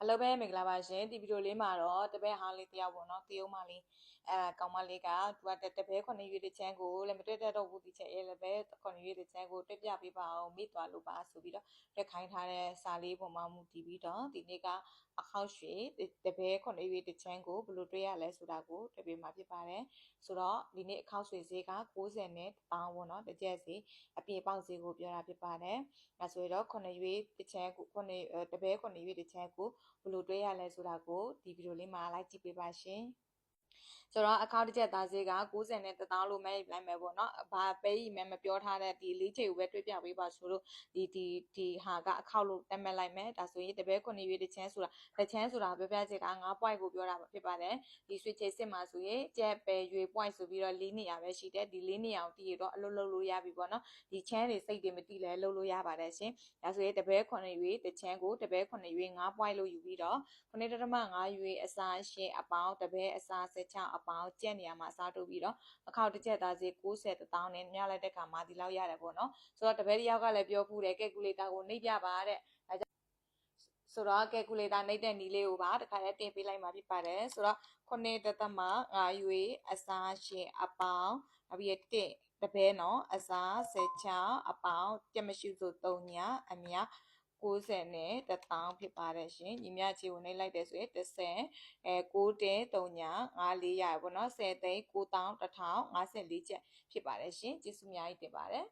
Hello bé mình là bàရှင်ဒီဗီဒီယိုလေးမှာတော့တပည့်ဟောင်းလေးတယောက်ပေါ့နော်တရုတ်မလေးကောင်မလေးကသူကတပည့်9ရွေးတဲ့ချမ်းကိုလည်းမတွေ့တတ်တော့ဘူးဒီချက်ရဲ့လည်းပဲ9ရွေးတဲ့ချမ်းကိုတွေ့ပြပေးပါအောင်မိသွားလို့ပါဆိုပြီးတော့တက်ခိုင်းထားတဲ့စာလေးပုံမှန်မူတည်ပြီးတော့ဒီနေ့ကအခောက်ရွှေတပည့်9ရွေးတဲ့ချမ်းကိုဘယ်လိုတွေ့ရလဲဆိုတာကိုတွေ့ပေးမှာဖြစ်ပါတယ်ဆိုတော့ဒီနေ့အခောက်ရွှေဈေးက90နဲ့1000ပေါ့နော်တစ်ကျက်စီအပြေပေါက်ဈေးကိုပြောတာဖြစ်ပါတယ်ဒါဆိုတော့9ရွေးတစ်ချမ်းကိုတပည့်9ရွေးတစ်ချမ်းကိုဘယ်လိုတွေ့ရလဲဆိုတာကိုဒီဗီဒီယိုလေးမှာလိုက်ကြည့်ပေးပါရှင်ဆိုတော့အကောင့်တစ်ချက်သားဈေးက90နဲ့1000လို့မဲ့လိုက်မယ်ပေါ့နော်ဘာပဲကြီးမှမပြောထားတဲ့ဒီလေးချိန်ကိုပဲတွေ့ပြပေးပါဆိုလို့ဒီဟာကအခောက်လို့တက်မဲ့လိုက်မယ်ဒါဆိုရင်တပည့်9ရွေးတစ်ချမ်းဆိုတာပြောပြချက်က9 point ကိုပြောတာဖြစ်ပါတယ်ဒီ switch စစ်မှာဆိုရင်ကျက်ပဲရွေ point ဆိုပြီးတော့4နေရာပဲရှိတယ်ဒီ4နေရာကိုတည်ရတော့အလုပ်လုပ်လို့ရပြီပေါ့နော်ဒီချမ်းတွေစိတ်တွေမတည်လဲလုပ်လို့ရပါတယ်ရှင်ဒါဆိုရင်တပည့်9ရွေးတစ်ချမ်းကိုတပည့်9ရွေး9 point လို့ယူပြီးတော့9.5ရွေးအစားရှင်းအပေါင်းတပည့်အစား16အပေါင်းကျက်နေရာမှာအစားတိုးပြီးတော့အခောက်တစ်ချက်သားစီ90 1000နဲ့မြလိုက်တဲ့ခါမှာဒီလောက်ရတယ်ပေါ့နော်ဆိုတော့တပည့်တယောက်ကလည်းပြောဖူးတယ်ကယ်ကူလေတာကိုနှိပ်ပြပါတဲ့ဆိုတော့ကယ်ကူလေတာနှိပ်တဲ့နည်းလေးကိုပါတခါတည်းတင်ပေးလိုက်မှာဖြစ်ပါတယ်ဆိုတော့9.5ရွေးအစားရှင်းအပေါင်းအပြီးတပည့်နော်အစား16အပေါင်းပြတ်မရှိဆို3ညအမြ90နဲ့1000ဖြစ်ပါတယ်ရှင်ညီမချီကိုနှိပ်လိုက်တယ်ဆိုရင်109တင်း3ည54ရရပေါ့နော်10သိန်း9000 1054ချက်ဖြစ်ပါတယ်ရှင်ကျေးဇူးအများကြီးတင်ပါတယ်